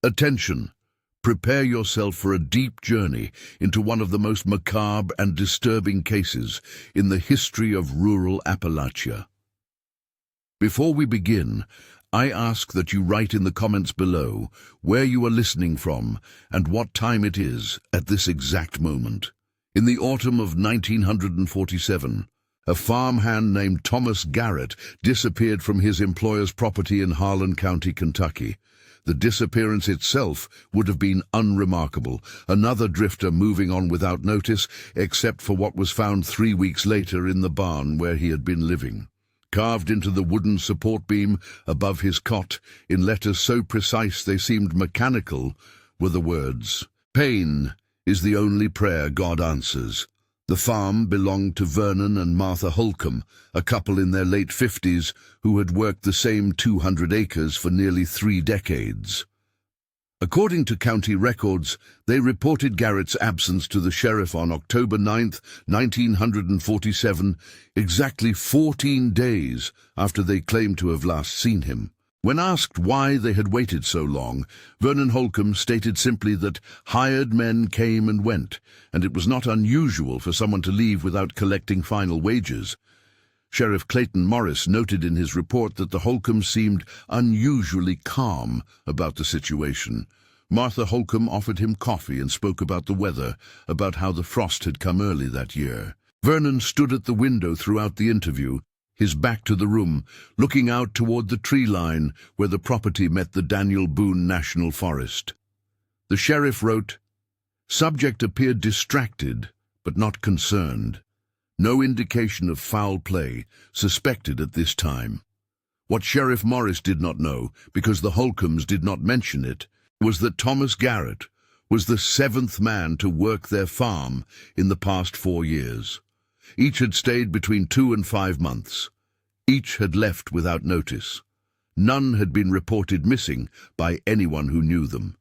Attention! Prepare yourself for a deep journey into one of the most macabre and disturbing cases in the history of rural Appalachia. Before we begin, I ask that you write in the comments below where you are listening from and what time it is at this exact moment. In the autumn of 1947, a farmhand named Thomas Garrett disappeared from his employer's property in Harlan County, Kentucky. The disappearance itself would have been unremarkable, another drifter moving on without notice, except for what was found 3 weeks later in the barn where he had been living. Carved into the wooden support beam above his cot, in letters so precise they seemed mechanical, were the words, "Pain is the only prayer God answers." The farm belonged to Vernon and Martha Holcomb, a couple in their late 50s who had worked the same 200 acres for nearly 3 decades. According to county records, they reported Garrett's absence to the sheriff on October 9, 1947, exactly 14 days after they claimed to have last seen him. When asked why they had waited so long, Vernon Holcomb stated simply that hired men came and went, and it was not unusual for someone to leave without collecting final wages. Sheriff Clayton Morris noted in his report that the Holcombs seemed unusually calm about the situation. Martha Holcomb offered him coffee and spoke about the weather, about how the frost had come early that year. Vernon stood at the window throughout the interview, his back to the room, looking out toward the tree line where the property met the Daniel Boone National Forest. The sheriff wrote, "Subject appeared distracted, but not concerned. No indication of foul play suspected at this time." What Sheriff Morris did not know, because the Holcombs did not mention it, was that Thomas Garrett was the 7th man to work their farm in the past 4 years. Each had stayed between 2 and 5 months. Each had left without notice. None had been reported missing by anyone who knew them,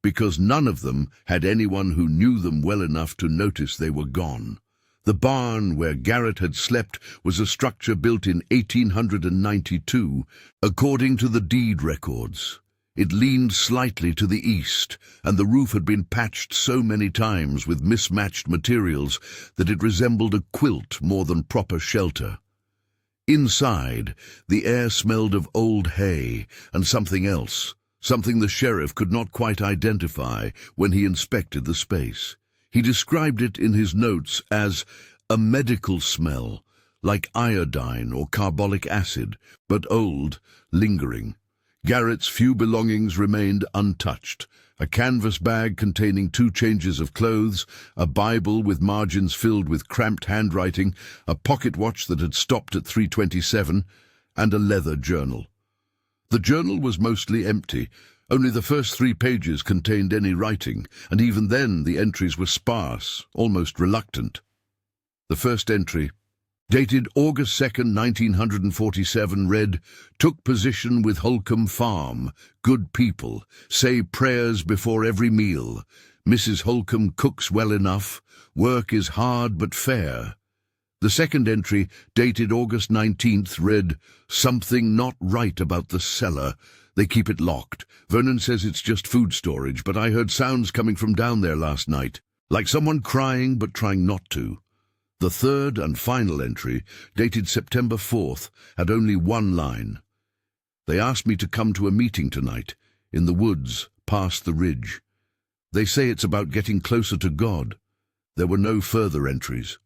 because none of them had anyone who knew them well enough to notice they were gone. The barn where Garrett had slept was a structure built in 1892, according to the deed records. It leaned slightly to the east, and the roof had been patched so many times with mismatched materials that it resembled a quilt more than proper shelter. Inside, the air smelled of old hay and something else, something the sheriff could not quite identify when he inspected the space. He described it in his notes as a medical smell, like iodine or carbolic acid, but old, lingering. Garrett's few belongings remained untouched. A canvas bag containing 2 changes of clothes, a Bible with margins filled with cramped handwriting, a pocket watch that had stopped at 3:27, and a leather journal. The journal was mostly empty. Only the first 3 pages contained any writing, and even then the entries were sparse, almost reluctant. The first entry, dated August 2, 1947, read, "Took position with Holcomb Farm. Good people. Say prayers before every meal. Mrs. Holcomb cooks well enough. Work is hard but fair." The second entry, dated August 19th, read, "Something not right about the cellar. They keep it locked. Vernon says it's just food storage, but I heard sounds coming from down there last night, like someone crying but trying not to." The third and final entry, dated September 4th, had only 1 line. "They asked me to come to a meeting tonight, in the woods, past the ridge. They say it's about getting closer to God." There were no further entries.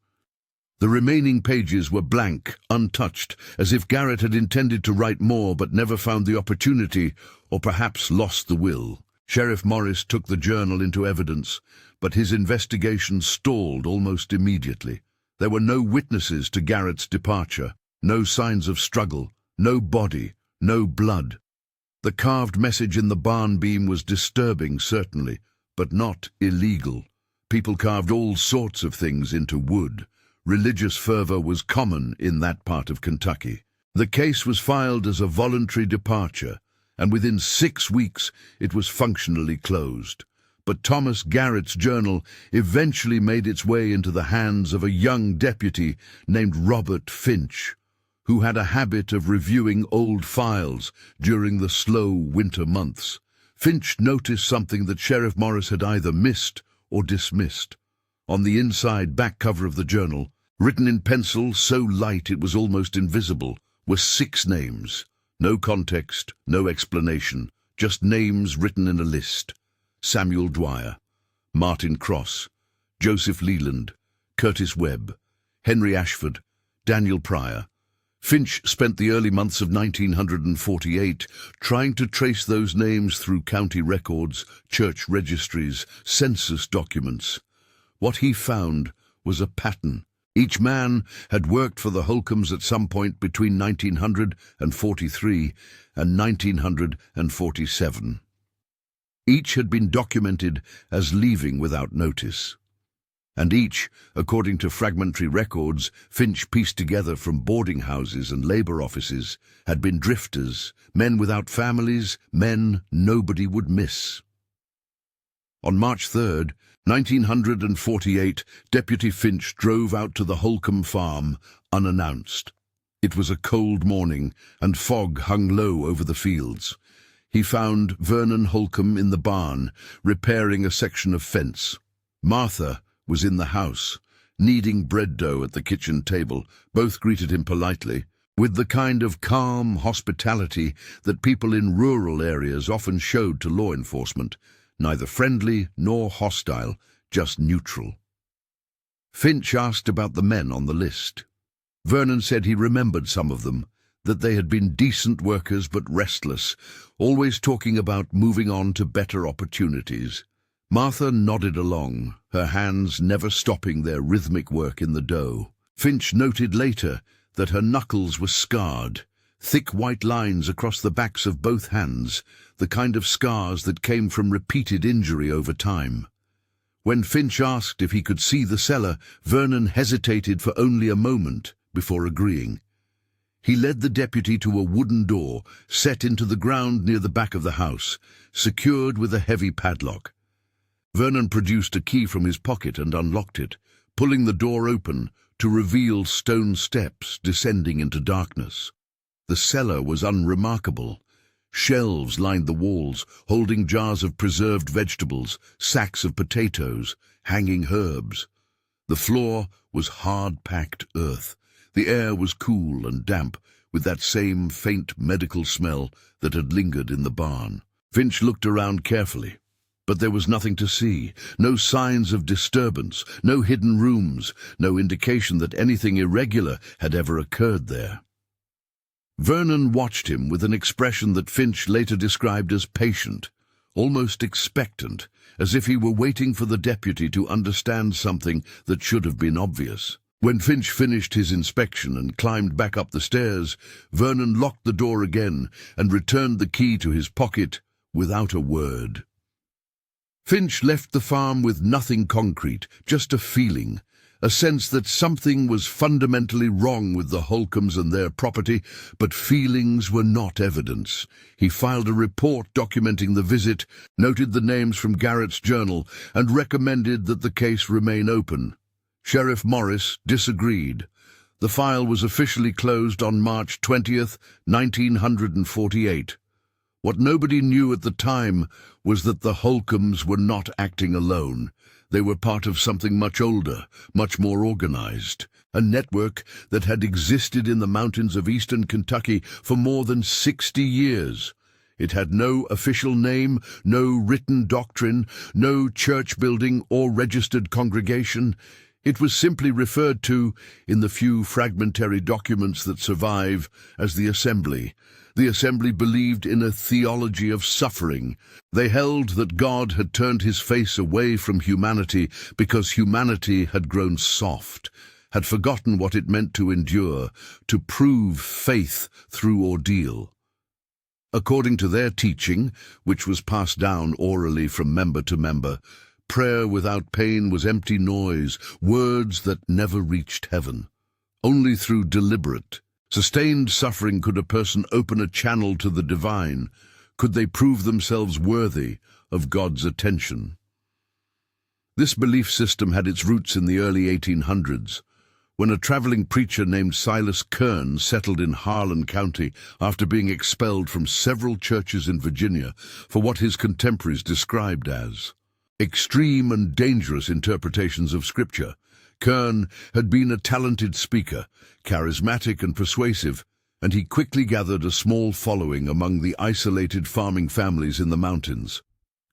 The remaining pages were blank, untouched, as if Garrett had intended to write more but never found the opportunity, or perhaps lost the will. Sheriff Morris took the journal into evidence, but his investigation stalled almost immediately. There were no witnesses to Garrett's departure, no signs of struggle, no body, no blood. The carved message in the barn beam was disturbing, certainly, but not illegal. People carved all sorts of things into wood. Religious fervor was common in that part of Kentucky. The case was filed as a voluntary departure, and within 6 weeks it was functionally closed. But Thomas Garrett's journal eventually made its way into the hands of a young deputy named Robert Finch, who had a habit of reviewing old files during the slow winter months. Finch noticed something that Sheriff Morris had either missed or dismissed. On the inside back cover of the journal, written in pencil so light it was almost invisible, were 6 names. No context, no explanation, just names written in a list. Samuel Dwyer, Martin Cross, Joseph Leland, Curtis Webb, Henry Ashford, Daniel Pryor. Finch spent the early months of 1948 trying to trace those names through county records, church registries, census documents. What he found was a pattern. Each man had worked for the Holcombs at some point between 1943 and 1947. Each had been documented as leaving without notice. And each, according to fragmentary records Finch pieced together from boarding houses and labor offices, had been drifters, men without families, men nobody would miss. On March 3rd, 1948, Deputy Finch drove out to the Holcomb farm unannounced. It was a cold morning, and fog hung low over the fields. He found Vernon Holcomb in the barn, repairing a section of fence. Martha was in the house, kneading bread dough at the kitchen table. Both greeted him politely, with the kind of calm hospitality that people in rural areas often showed to law enforcement, neither friendly nor hostile, just neutral. Finch asked about the men on the list. Vernon said he remembered some of them, that they had been decent workers but restless, always talking about moving on to better opportunities. Martha nodded along, her hands never stopping their rhythmic work in the dough. Finch noted later that her knuckles were scarred, thick white lines across the backs of both hands, the kind of scars that came from repeated injury over time. When Finch asked if he could see the cellar, Vernon hesitated for only a moment before agreeing. He led the deputy to a wooden door set into the ground near the back of the house, secured with a heavy padlock. Vernon produced a key from his pocket and unlocked it, pulling the door open to reveal stone steps descending into darkness. The cellar was unremarkable. Shelves lined the walls, holding jars of preserved vegetables, sacks of potatoes, hanging herbs. The floor was hard-packed earth. The air was cool and damp, with that same faint medical smell that had lingered in the barn. Finch looked around carefully, but there was nothing to see, no signs of disturbance, no hidden rooms, no indication that anything irregular had ever occurred there. Vernon watched him with an expression that Finch later described as patient, almost expectant, as if he were waiting for the deputy to understand something that should have been obvious. When Finch finished his inspection and climbed back up the stairs, Vernon locked the door again and returned the key to his pocket without a word. Finch left the farm with nothing concrete, just a feeling, a sense that something was fundamentally wrong with the Holcombs and their property, but feelings were not evidence. He filed a report documenting the visit, noted the names from Garrett's journal, and recommended that the case remain open. Sheriff Morris disagreed. The file was officially closed on March 20th, 1948. What nobody knew at the time was that the Holcombs were not acting alone. They were part of something much older, much more organized, a network that had existed in the mountains of eastern Kentucky for more than 60 years. It had no official name, no written doctrine, no church building or registered congregation. It was simply referred to, in the few fragmentary documents that survive, as the Assembly. The Assembly believed in a theology of suffering. They held that God had turned his face away from humanity because humanity had grown soft, had forgotten what it meant to endure, to prove faith through ordeal. According to their teaching, which was passed down orally from member to member, prayer without pain was empty noise, words that never reached heaven. Only through deliberate, sustained suffering could a person open a channel to the divine, could they prove themselves worthy of God's attention. This belief system had its roots in the early 1800s, when a traveling preacher named Silas Kern settled in Harlan County after being expelled from several churches in Virginia for what his contemporaries described as extreme and dangerous interpretations of Scripture. Kern had been a talented speaker, charismatic and persuasive, and he quickly gathered a small following among the isolated farming families in the mountains.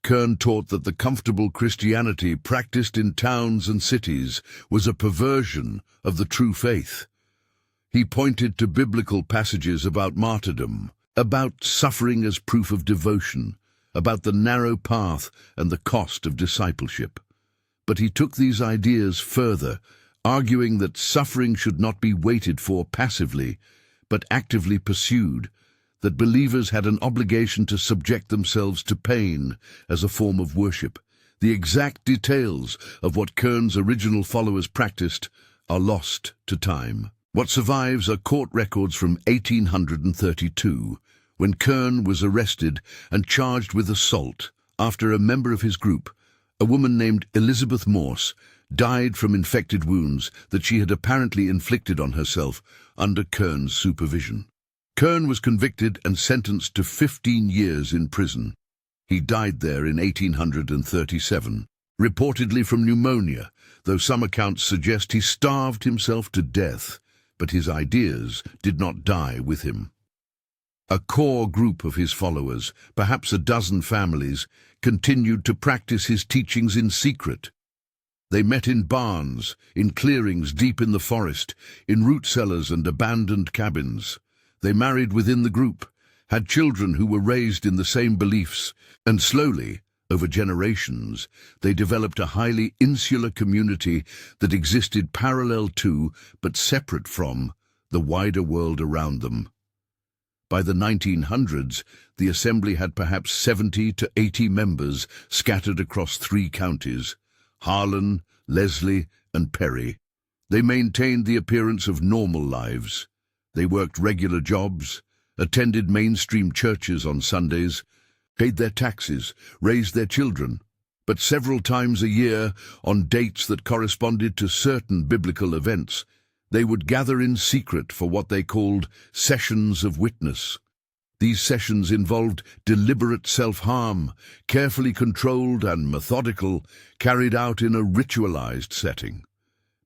Kern taught that the comfortable Christianity practiced in towns and cities was a perversion of the true faith. He pointed to biblical passages about martyrdom, about suffering as proof of devotion, about the narrow path and the cost of discipleship. But he took these ideas further, arguing that suffering should not be waited for passively, but actively pursued, that believers had an obligation to subject themselves to pain as a form of worship. The exact details of what Kern's original followers practiced are lost to time. What survives are court records from 1832, when Kern was arrested and charged with assault after a member of his group, a woman named Elizabeth Morse, died from infected wounds that she had apparently inflicted on herself under Kern's supervision. Kern was convicted and sentenced to 15 years in prison. He died there in 1837, reportedly from pneumonia, though some accounts suggest he starved himself to death, but his ideas did not die with him. A core group of his followers, perhaps a dozen families, continued to practice his teachings in secret. They met in barns, in clearings deep in the forest, in root cellars and abandoned cabins. They married within the group, had children who were raised in the same beliefs, and slowly, over generations, they developed a highly insular community that existed parallel to, but separate from, the wider world around them. By the 1900s, the Assembly had perhaps 70 to 80 members scattered across 3 counties, Harlan, Leslie, and Perry. They maintained the appearance of normal lives. They worked regular jobs, attended mainstream churches on Sundays, paid their taxes, raised their children. But several times a year, on dates that corresponded to certain biblical events, they would gather in secret for what they called sessions of witness. These sessions involved deliberate self-harm, carefully controlled and methodical, carried out in a ritualized setting.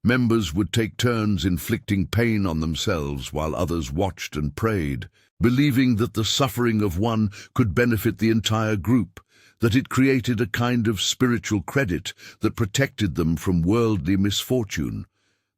Members would take turns inflicting pain on themselves while others watched and prayed, believing that the suffering of one could benefit the entire group, that it created a kind of spiritual credit that protected them from worldly misfortune.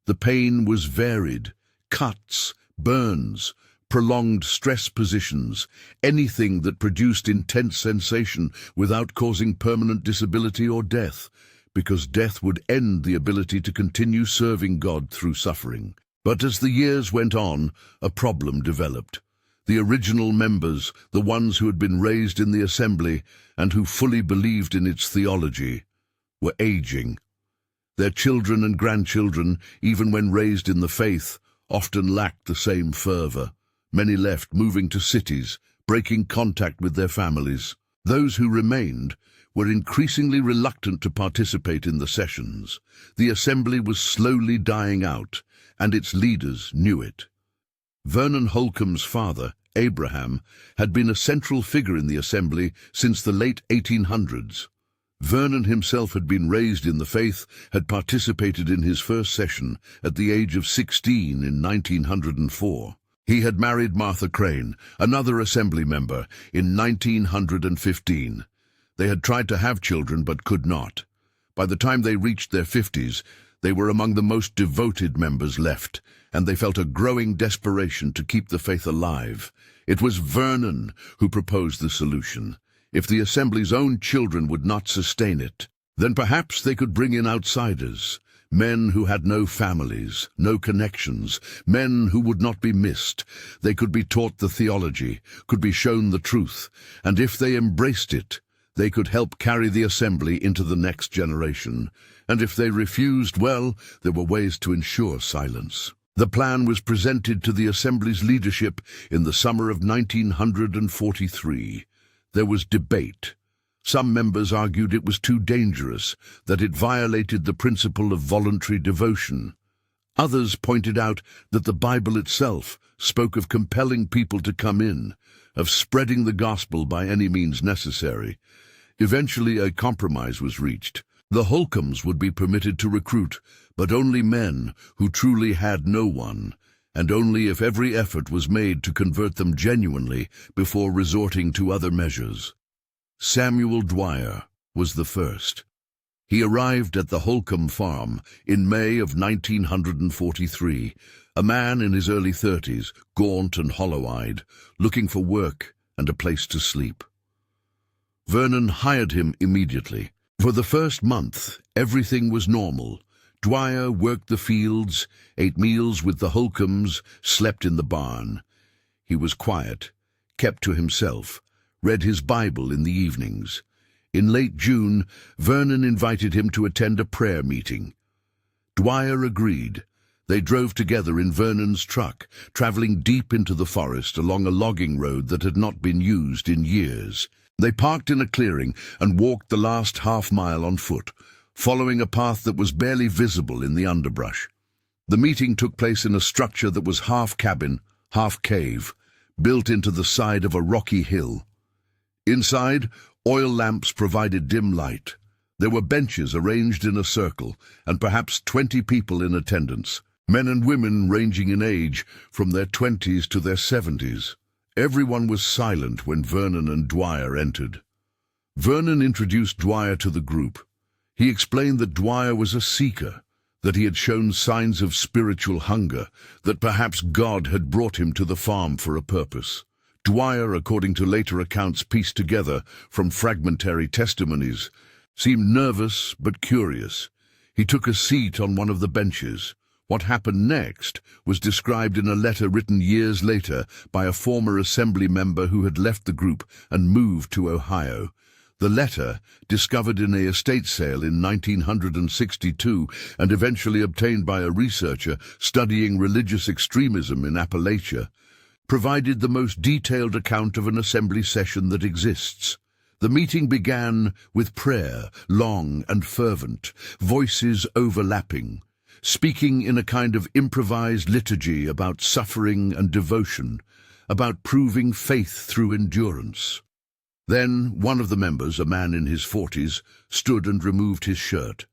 The pain was varied: cuts, burns, prolonged stress positions, anything that produced intense sensation without causing permanent disability or death, because death would end the ability to continue serving God through suffering. But as the years went on, a problem developed. The original members, the ones who had been raised in the Assembly and who fully believed in its theology, were aging. Their children and grandchildren, even when raised in the faith, often lacked the same fervor. Many left, moving to cities, breaking contact with their families. Those who remained were increasingly reluctant to participate in the sessions. The Assembly was slowly dying out, and its leaders knew it. Vernon Holcomb's father, Abraham, had been a central figure in the Assembly since the late 1800s. Vernon himself had been raised in the faith, had participated in his first session at the age of 16 in 1904. He had married Martha Crane, another Assembly member, in 1915. They had tried to have children but could not. By the time they reached their 50s, they were among the most devoted members left, and they felt a growing desperation to keep the faith alive. It was Vernon who proposed the solution. If the Assembly's own children would not sustain it, then perhaps they could bring in outsiders, men who had no families, no connections, men who would not be missed. They could be taught the theology, could be shown the truth, and if they embraced it, they could help carry the Assembly into the next generation. And if they refused, well, there were ways to ensure silence. The plan was presented to the Assembly's leadership in the summer of 1943. There was debate. Some members argued it was too dangerous, that it violated the principle of voluntary devotion. Others pointed out that the Bible itself spoke of compelling people to come in, of spreading the gospel by any means necessary. Eventually, a compromise was reached. The Holcombs would be permitted to recruit, but only men who truly had no one, and only if every effort was made to convert them genuinely before resorting to other measures. Samuel Dwyer was the first. He arrived at the Holcomb farm in May of 1943, a man in his early 30s, gaunt and hollow-eyed, looking for work and a place to sleep. Vernon hired him immediately. For the first month, everything was normal. Dwyer worked the fields, ate meals with the Holcombs, slept in the barn. He was quiet, kept to himself, read his Bible in the evenings. In late June, Vernon invited him to attend a prayer meeting. Dwyer agreed. They drove together in Vernon's truck, traveling deep into the forest along a logging road that had not been used in years. They parked in a clearing and walked the last half-mile on foot, following a path that was barely visible in the underbrush. The meeting took place in a structure that was half cabin, half cave, built into the side of a rocky hill. Inside, oil lamps provided dim light. There were benches arranged in a circle, and perhaps 20 people in attendance, men and women ranging in age from their 20s to their 70s. Everyone was silent when Vernon and Dwyer entered. Vernon introduced Dwyer to the group. He explained that Dwyer was a seeker, that he had shown signs of spiritual hunger, that perhaps God had brought him to the farm for a purpose. Dwyer, according to later accounts pieced together from fragmentary testimonies, seemed nervous but curious. He took a seat on one of the benches. What happened next was described in a letter written years later by a former assembly member who had left the group and moved to Ohio. The letter, discovered in a estate sale in 1962 and eventually obtained by a researcher studying religious extremism in Appalachia, provided the most detailed account of an assembly session that exists. The meeting began with prayer, long and fervent, voices overlapping, speaking in a kind of improvised liturgy about suffering and devotion, about proving faith through endurance. Then one of the members, a man in his 40s, stood and removed his shirt.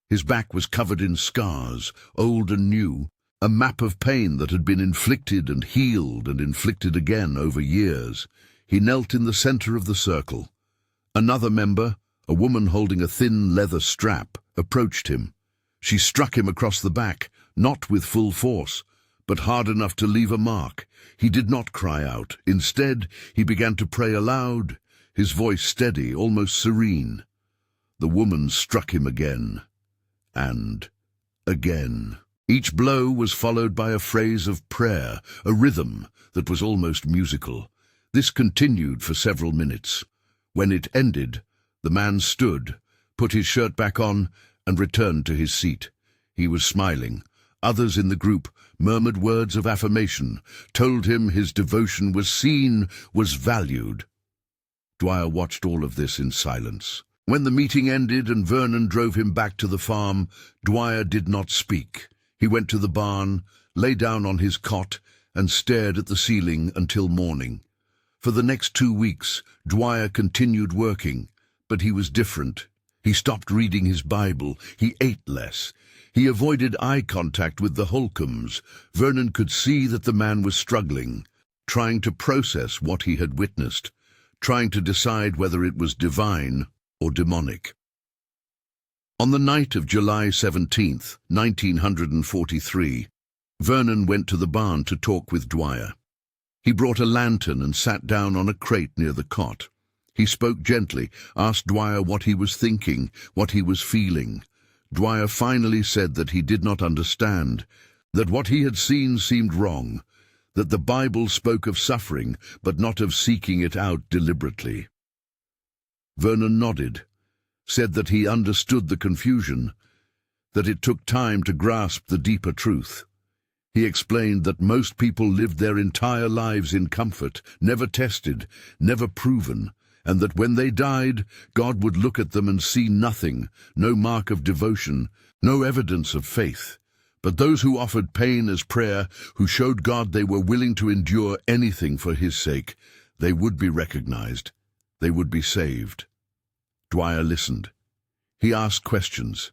His back was covered in scars, old and new, a map of pain that had been inflicted and healed and inflicted again over years. He knelt in the center of the circle. Another member, a woman holding a thin leather strap, approached him. She struck him across the back, not with full force, but hard enough to leave a mark. He did not cry out. Instead, he began to pray aloud, his voice steady, almost serene. The woman struck him again, and again. Each blow was followed by a phrase of prayer, a rhythm that was almost musical. This continued for several minutes. When it ended, the man stood, put his shirt back on, and returned to his seat. He was smiling. Others in the group murmured words of affirmation, told him his devotion was seen, was valued. Dwyer watched all of this in silence. When the meeting ended and Vernon drove him back to the farm, Dwyer did not speak. He went to the barn, lay down on his cot, and stared at the ceiling until morning. For the next 2 weeks, Dwyer continued working, but he was different. He stopped reading his Bible. He ate less. He avoided eye contact with the Holcombs. Vernon could see that the man was struggling, trying to process what he had witnessed, trying to decide whether it was divine or demonic. On the night of July 17th, 1943, Vernon went to the barn to talk with Dwyer. He brought a lantern and sat down on a crate near the cot. He spoke gently, asked Dwyer what he was thinking, what he was feeling. Dwyer finally said that he did not understand, that what he had seen seemed wrong, that the Bible spoke of suffering, but not of seeking it out deliberately. Vernon nodded, said that he understood the confusion, that it took time to grasp the deeper truth. He explained that most people lived their entire lives in comfort, never tested, never proven, and that when they died, God would look at them and see nothing, no mark of devotion, no evidence of faith. But those who offered pain as prayer, who showed God they were willing to endure anything for his sake, they would be recognized. They would be saved. Dwyer listened. He asked questions.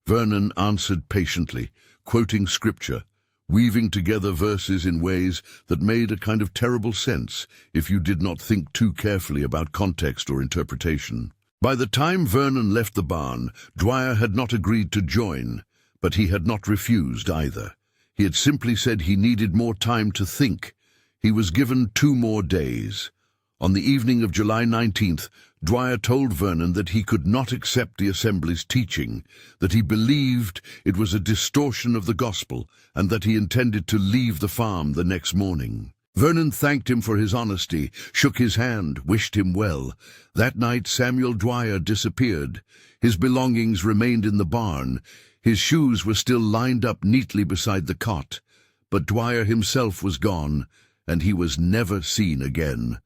Vernon answered patiently, quoting scripture, weaving together verses in ways that made a kind of terrible sense if you did not think too carefully about context or interpretation. By the time Vernon left the barn, Dwyer had not agreed to join, but he had not refused either. He had simply said he needed more time to think. He was given 2 more days. On the evening of July 19th, Dwyer told Vernon that he could not accept the Assembly's teaching, that he believed it was a distortion of the gospel, and that he intended to leave the farm the next morning. Vernon thanked him for his honesty, shook his hand, wished him well. That night Samuel Dwyer disappeared. His belongings remained in the barn. His shoes were still lined up neatly beside the cot. But Dwyer himself was gone, and he was never seen again.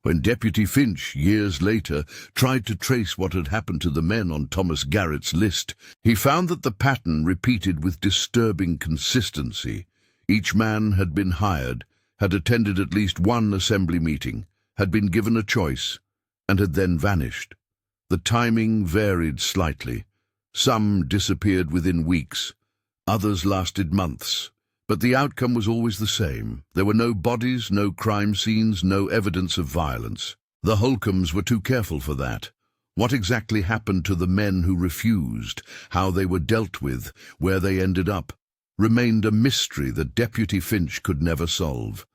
When Deputy Finch, years later, tried to trace what had happened to the men on Thomas Garrett's list, he found that the pattern repeated with disturbing consistency. Each man had been hired, had attended at least one assembly meeting, had been given a choice, and had then vanished. The timing varied slightly. Some disappeared within weeks, others lasted months. But the outcome was always the same. There were no bodies, no crime scenes, no evidence of violence. The Holcombs were too careful for that. What exactly happened to the men who refused, how they were dealt with, where they ended up, remained a mystery that Deputy Finch could never solve.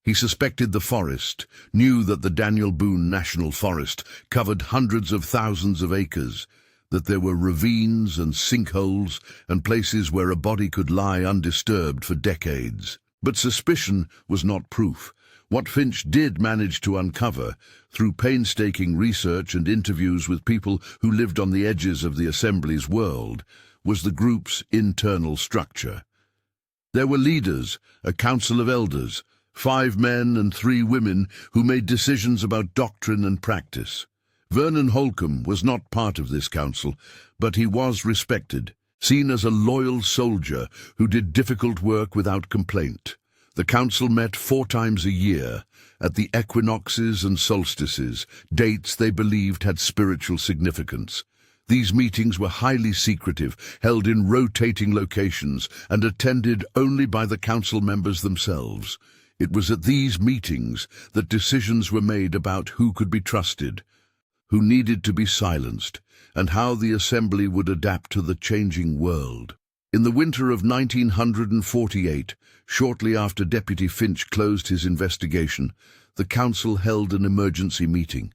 He suspected the forest, knew that the Daniel Boone National Forest covered hundreds of thousands of acres, that there were ravines and sinkholes and places where a body could lie undisturbed for decades. But suspicion was not proof. What Finch did manage to uncover, through painstaking research and interviews with people who lived on the edges of the Assembly's world, was the group's internal structure. There were leaders, a council of elders, 5 men and 3 women who made decisions about doctrine and practice. Vernon Holcomb was not part of this council, but he was respected, seen as a loyal soldier who did difficult work without complaint. The council met 4 times a year, at the equinoxes and solstices, dates they believed had spiritual significance. These meetings were highly secretive, held in rotating locations, and attended only by the council members themselves. It was at these meetings that decisions were made about who could be trusted, who needed to be silenced, and how the Assembly would adapt to the changing world. In the winter of 1948, shortly after Deputy Finch closed his investigation, the council held an emergency meeting.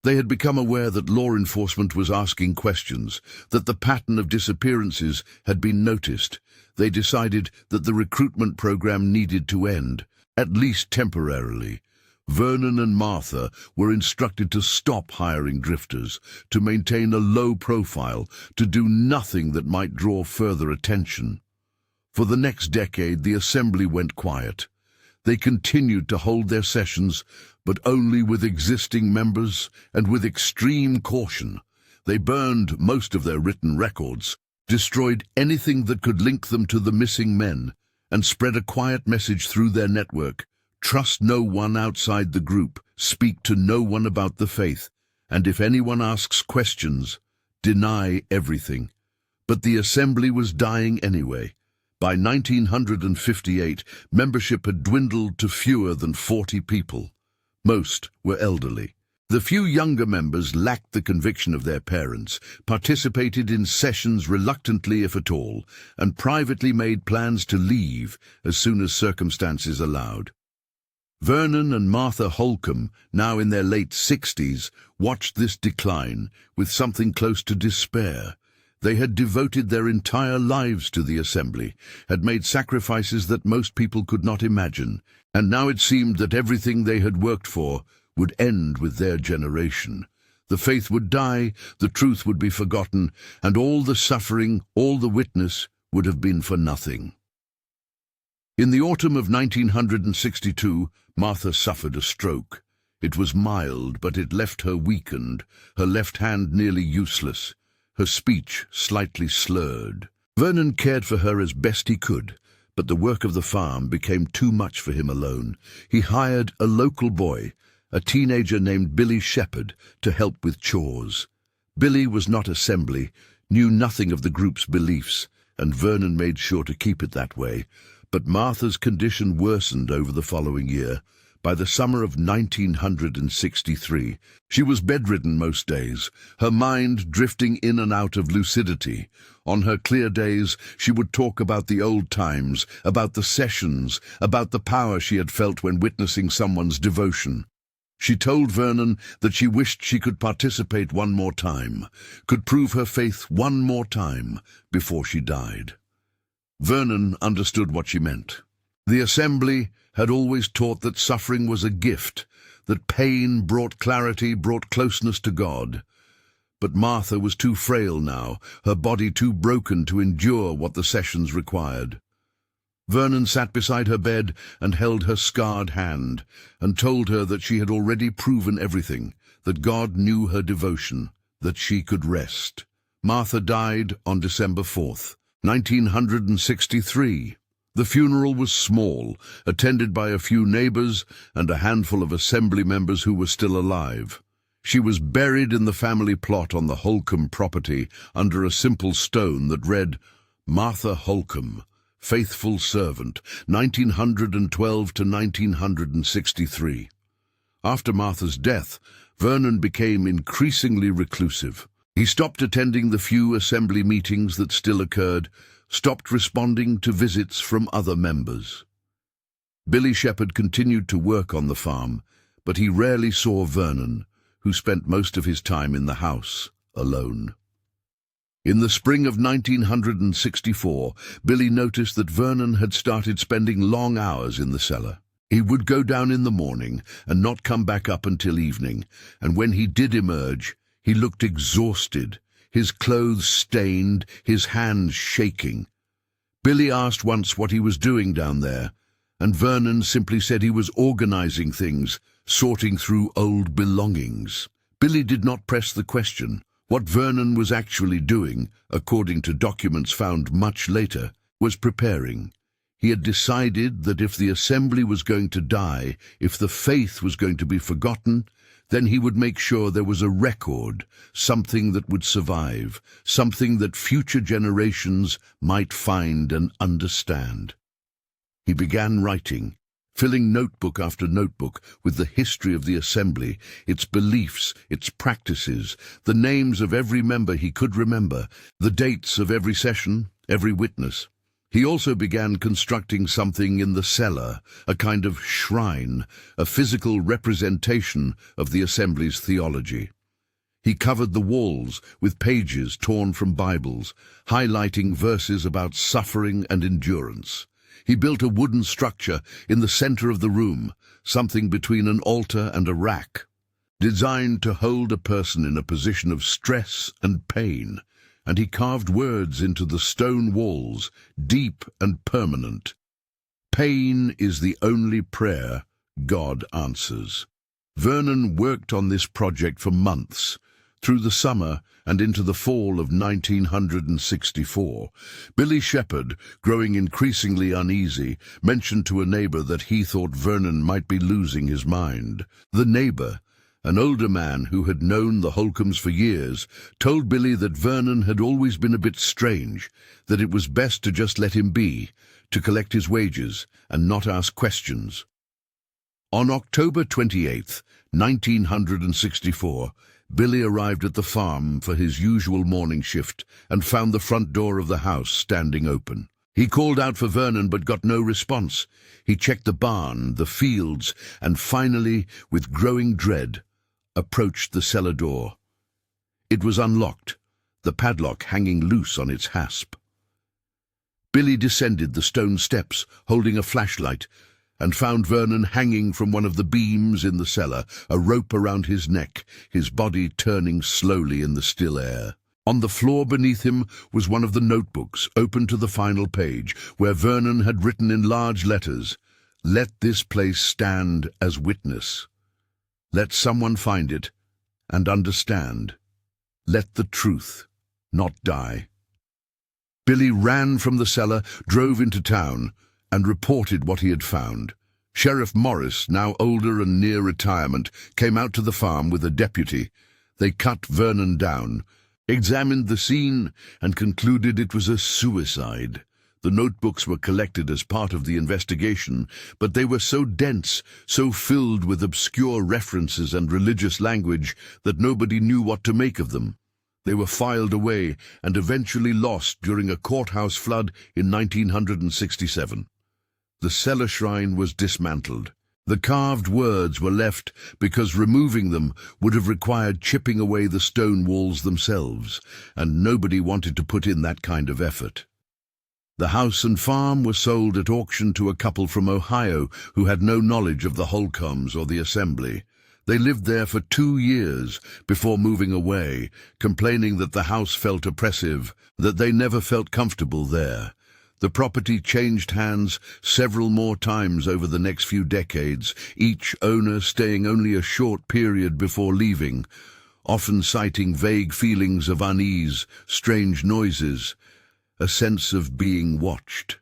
They had become aware that law enforcement was asking questions, that the pattern of disappearances had been noticed. They decided that the recruitment program needed to end, at least temporarily. Vernon and Martha were instructed to stop hiring drifters, to maintain a low profile, to do nothing that might draw further attention. For the next decade, the Assembly went quiet. They continued to hold their sessions, but only with existing members and with extreme caution. They burned most of their written records, destroyed anything that could link them to the missing men, and spread a quiet message through their network. Trust no one outside the group, speak to no one about the faith, and if anyone asks questions, deny everything. But the Assembly was dying anyway. By 1958, membership had dwindled to fewer than 40 people. Most were elderly. The few younger members lacked the conviction of their parents, participated in sessions reluctantly if at all, and privately made plans to leave as soon as circumstances allowed. Vernon and Martha Holcomb, now in their late 60s, watched this decline with something close to despair. They had devoted their entire lives to the Assembly, had made sacrifices that most people could not imagine, and now it seemed that everything they had worked for would end with their generation. The faith would die, the truth would be forgotten, and all the suffering, all the witness would have been for nothing. In the autumn of 1962, Martha suffered a stroke. It was mild, but it left her weakened, her left hand nearly useless, her speech slightly slurred. Vernon cared for her as best he could, but the work of the farm became too much for him alone. He hired a local boy, a teenager named Billy Shepherd, to help with chores. Billy was not assembly, knew nothing of the group's beliefs, and Vernon made sure to keep it that way. But Martha's condition worsened over the following year. By the summer of 1963, she was bedridden most days, her mind drifting in and out of lucidity. On her clear days, she would talk about the old times, about the sessions, about the power she had felt when witnessing someone's devotion. She told Vernon that she wished she could participate one more time, could prove her faith one more time before she died. Vernon understood what she meant. The assembly had always taught that suffering was a gift, that pain brought clarity, brought closeness to God. But Martha was too frail now, her body too broken to endure what the sessions required. Vernon sat beside her bed and held her scarred hand, and told her that she had already proven everything, that God knew her devotion, that she could rest. Martha died on December 4th, 1963. The funeral was small, attended by a few neighbors and a handful of assembly members who were still alive. She was buried in the family plot on the Holcomb property under a simple stone that read, "Martha Holcomb, Faithful Servant, 1912 to 1963. After Martha's death, Vernon became increasingly reclusive. He stopped attending the few assembly meetings that still occurred, stopped responding to visits from other members. Billy Shepherd continued to work on the farm, but he rarely saw Vernon, who spent most of his time in the house, alone. In the spring of 1964, Billy noticed that Vernon had started spending long hours in the cellar. He would go down in the morning and not come back up until evening, and when he did emerge, he looked exhausted, his clothes stained, his hands shaking. Billy asked once what he was doing down there, and Vernon simply said he was organizing things, sorting through old belongings. Billy did not press the question. What Vernon was actually doing, according to documents found much later, was preparing. He had decided that if the assembly was going to die, if the faith was going to be forgotten, then he would make sure there was a record, something that would survive, something that future generations might find and understand. He began writing, filling notebook after notebook with the history of the assembly, its beliefs, its practices, the names of every member he could remember, the dates of every session, every witness. He also began constructing something in the cellar, a kind of shrine, a physical representation of the assembly's theology. He covered the walls with pages torn from Bibles, highlighting verses about suffering and endurance. He built a wooden structure in the center of the room, something between an altar and a rack, designed to hold a person in a position of stress and pain, and he carved words into the stone walls, deep and permanent. Pain is the only prayer God answers. Vernon worked on this project for months, through the summer and into the fall of 1964. Billy Shepherd, growing increasingly uneasy, mentioned to a neighbor that he thought Vernon might be losing his mind. The neighbor, an older man who had known the Holcombs for years, told Billy that Vernon had always been a bit strange, that it was best to just let him be, to collect his wages and not ask questions. On October 28, 1964, Billy arrived at the farm for his usual morning shift and found the front door of the house standing open. He called out for Vernon but got no response. He checked the barn, the fields, and finally, with growing dread, approached the cellar door. It was unlocked, the padlock hanging loose on its hasp. Billy descended the stone steps, holding a flashlight, and found Vernon hanging from one of the beams in the cellar, a rope around his neck, his body turning slowly in the still air. On the floor beneath him was one of the notebooks, open to the final page, where Vernon had written in large letters, "Let this place stand as witness. Let someone find it and understand. Let the truth not die." Billy ran from the cellar, drove into town, and reported what he had found. Sheriff Morris, now older and near retirement, came out to the farm with a deputy. They cut Vernon down, examined the scene, and concluded it was a suicide. The notebooks were collected as part of the investigation, but they were so dense, so filled with obscure references and religious language, that nobody knew what to make of them. They were filed away and eventually lost during a courthouse flood in 1967. The cellar shrine was dismantled. The carved words were left because removing them would have required chipping away the stone walls themselves, and nobody wanted to put in that kind of effort. The house and farm were sold at auction to a couple from Ohio who had no knowledge of the Holcombs or the Assembly. They lived there for 2 years before moving away, complaining that the house felt oppressive, that they never felt comfortable there. The property changed hands several more times over the next few decades, each owner staying only a short period before leaving, often citing vague feelings of unease, strange noises, a sense of being watched.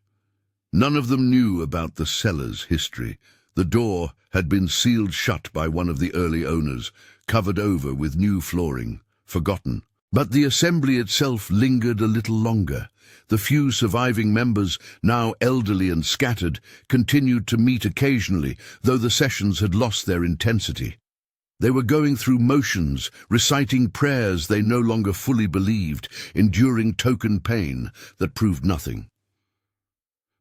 None of them knew about the cellar's history. The door had been sealed shut by one of the early owners, covered over with new flooring, forgotten. But the assembly itself lingered a little longer. The few surviving members, now elderly and scattered, continued to meet occasionally, though the sessions had lost their intensity. They were going through motions, reciting prayers they no longer fully believed, enduring token pain that proved nothing.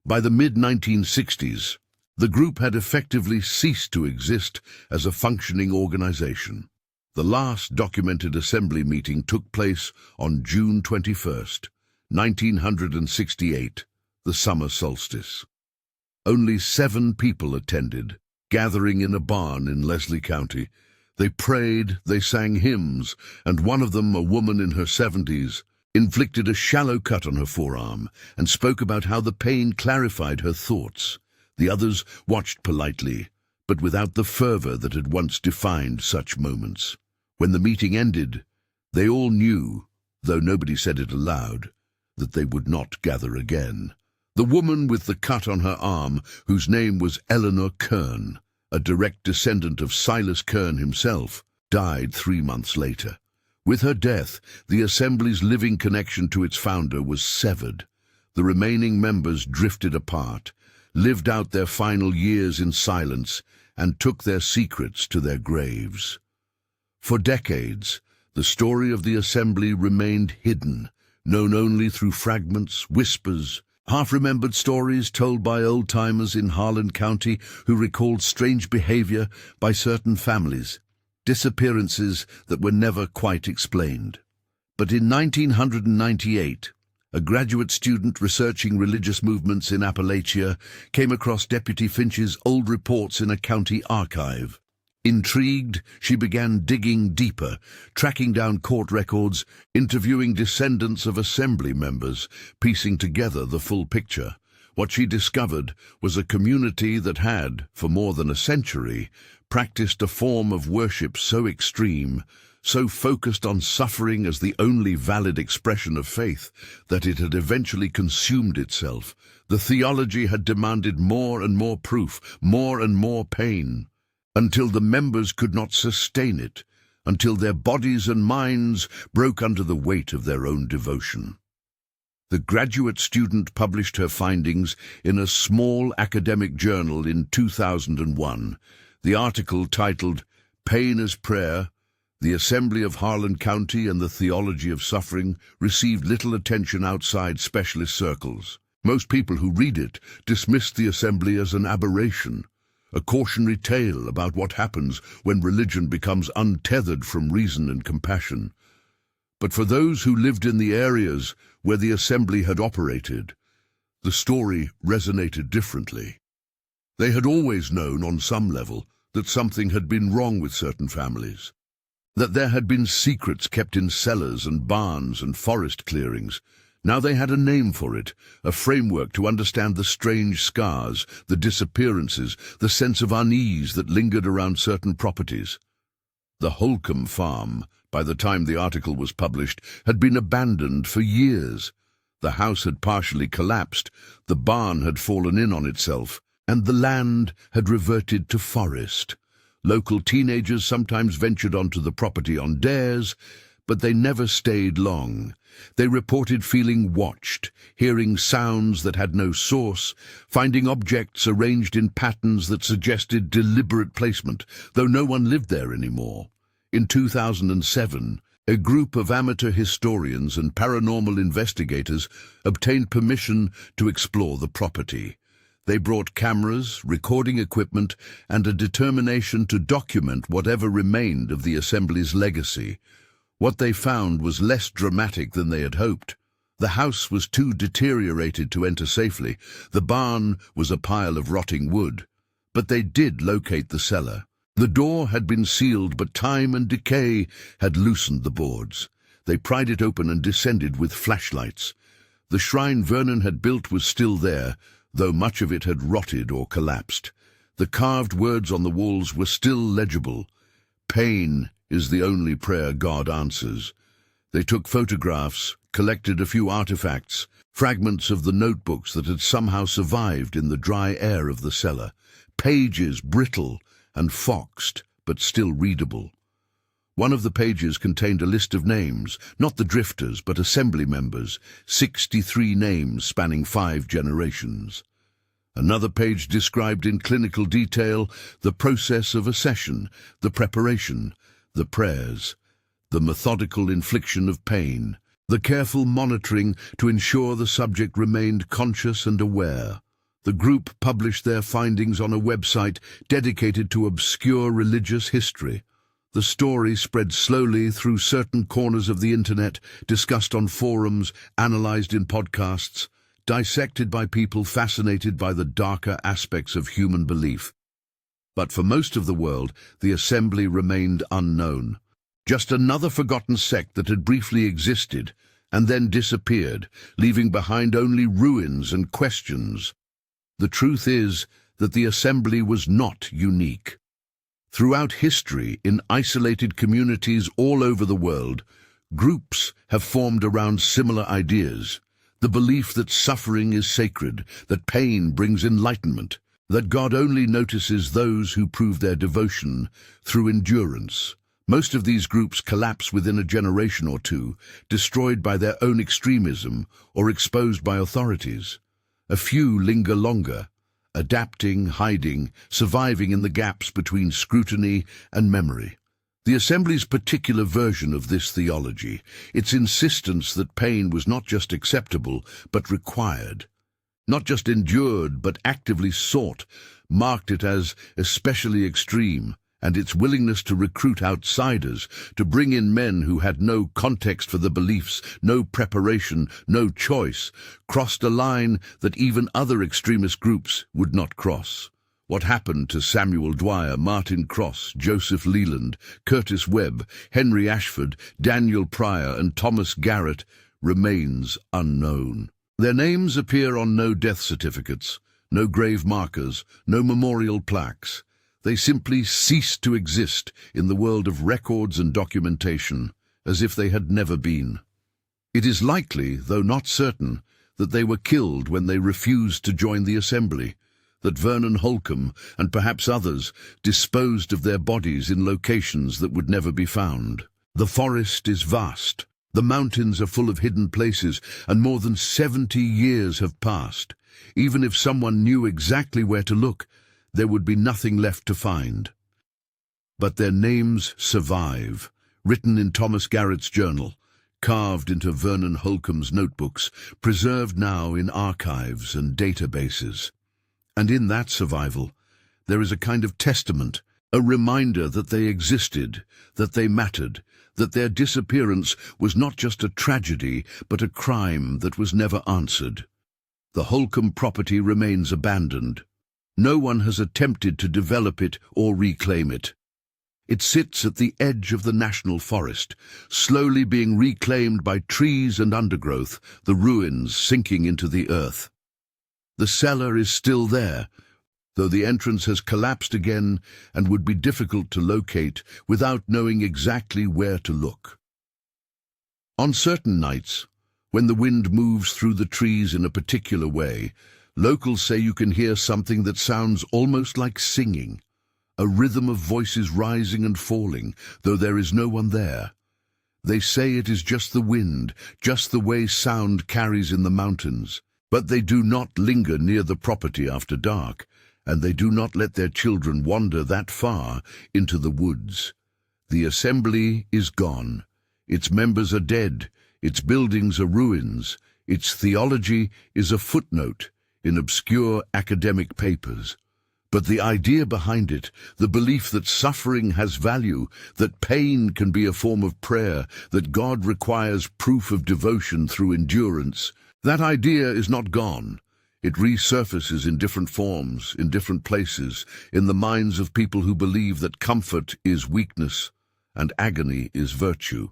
By the mid-1960s, the group had effectively ceased to exist as a functioning organization. The last documented assembly meeting took place on June 21st, 1968, the summer solstice. Only 7 people attended, gathering in a barn in Leslie County. They prayed, they sang hymns, and one of them, a woman in her 70s, inflicted a shallow cut on her forearm and spoke about how the pain clarified her thoughts. The others watched politely, but without the fervor that had once defined such moments. When the meeting ended, they all knew, though nobody said it aloud, that they would not gather again. The woman with the cut on her arm, whose name was Eleanor Kern, a direct descendant of Silas Kern himself, died 3 months later. With her death, the Assembly's living connection to its founder was severed. The remaining members drifted apart, lived out their final years in silence, and took their secrets to their graves. For decades, the story of the Assembly remained hidden, known only through fragments, whispers, half-remembered stories told by old-timers in Harlan County who recalled strange behavior by certain families, disappearances that were never quite explained. But in 1998, a graduate student researching religious movements in Appalachia came across Deputy Finch's old reports in a county archive. Intrigued, she began digging deeper, tracking down court records, interviewing descendants of assembly members, piecing together the full picture. What she discovered was a community that had, for more than a century, practiced a form of worship so extreme, so focused on suffering as the only valid expression of faith, that it had eventually consumed itself. The theology had demanded more and more proof, more and more pain, until the members could not sustain it, until their bodies and minds broke under the weight of their own devotion. The graduate student published her findings in a small academic journal in 2001. The article, titled "Pain as Prayer, The Assembly of Harlan County and the Theology of Suffering," received little attention outside specialist circles. Most people who read it dismissed the Assembly as an aberration, a cautionary tale about what happens when religion becomes untethered from reason and compassion. But for those who lived in the areas where the Assembly had operated, the story resonated differently. They had always known on some level that something had been wrong with certain families, that there had been secrets kept in cellars and barns and forest clearings. Now they had a name for it, a framework to understand the strange scars, the disappearances, the sense of unease that lingered around certain properties. The Holcomb farm, by the time the article was published, had been abandoned for years. The house had partially collapsed, the barn had fallen in on itself, and the land had reverted to forest. Local teenagers sometimes ventured onto the property on dares, but they never stayed long. They reported feeling watched, hearing sounds that had no source, finding objects arranged in patterns that suggested deliberate placement, though no one lived there anymore. In 2007, a group of amateur historians and paranormal investigators obtained permission to explore the property. They brought cameras, recording equipment, and a determination to document whatever remained of the assembly's legacy. What they found was less dramatic than they had hoped. The house was too deteriorated to enter safely. The barn was a pile of rotting wood. But they did locate the cellar. The door had been sealed, but time and decay had loosened the boards. They pried it open and descended with flashlights. The shrine Vernon had built was still there, though much of it had rotted or collapsed. The carved words on the walls were still legible. "Pain is the only prayer God answers." They took photographs, collected a few artifacts, fragments of the notebooks that had somehow survived in the dry air of the cellar, pages brittle and foxed, but still readable. One of the pages contained a list of names, not the drifters, but assembly members, 63 names spanning 5 generations. Another page described in clinical detail the process of a session, the preparation, the prayers, the methodical infliction of pain, the careful monitoring to ensure the subject remained conscious and aware. The group published their findings on a website dedicated to obscure religious history. The story spread slowly through certain corners of the internet, discussed on forums, analyzed in podcasts, dissected by people fascinated by the darker aspects of human belief. But for most of the world, the assembly remained unknown. Just another forgotten sect that had briefly existed and then disappeared, leaving behind only ruins and questions. The truth is that the assembly was not unique. Throughout history, in isolated communities all over the world, groups have formed around similar ideas. The belief that suffering is sacred, that pain brings enlightenment, that God only notices those who prove their devotion through endurance. Most of these groups collapse within a generation or two, destroyed by their own extremism or exposed by authorities. A few linger longer, adapting, hiding, surviving in the gaps between scrutiny and memory. The Assembly's particular version of this theology, its insistence that pain was not just acceptable, but required, not just endured, but actively sought, marked it as especially extreme, and its willingness to recruit outsiders, to bring in men who had no context for the beliefs, no preparation, no choice, crossed a line that even other extremist groups would not cross. What happened to Samuel Dwyer, Martin Cross, Joseph Leland, Curtis Webb, Henry Ashford, Daniel Pryor, and Thomas Garrett remains unknown. Their names appear on no death certificates, no grave markers, no memorial plaques. They simply ceased to exist in the world of records and documentation, as if they had never been. It is likely, though not certain, that they were killed when they refused to join the assembly, that Vernon Holcomb and perhaps others disposed of their bodies in locations that would never be found. The forest is vast, the mountains are full of hidden places, and more than 70 years have passed. Even if someone knew exactly where to look, there would be nothing left to find. But their names survive, written in Thomas Garrett's journal, carved into Vernon Holcomb's notebooks, preserved now in archives and databases. And in that survival, there is a kind of testament, a reminder that they existed, that they mattered, that their disappearance was not just a tragedy, but a crime that was never answered. The Holcomb property remains abandoned. No one has attempted to develop it or reclaim it. It sits at the edge of the national forest, slowly being reclaimed by trees and undergrowth, the ruins sinking into the earth. The cellar is still there, though the entrance has collapsed again and would be difficult to locate without knowing exactly where to look. On certain nights, When the wind moves through the trees in a particular way, locals say you can hear something that sounds almost like singing, a rhythm of voices rising and falling, though there is no one there. They say it is just the wind, just the way sound carries in the mountains. But they do not linger near the property after dark, and they do not let their children wander that far into the woods. The assembly is gone. Its members are dead. Its buildings are ruins. Its theology is a footnote in obscure academic papers. But the idea behind it, the belief that suffering has value, that pain can be a form of prayer, that God requires proof of devotion through endurance, that idea is not gone. It resurfaces in different forms, in different places, in the minds of people who believe that comfort is weakness and agony is virtue.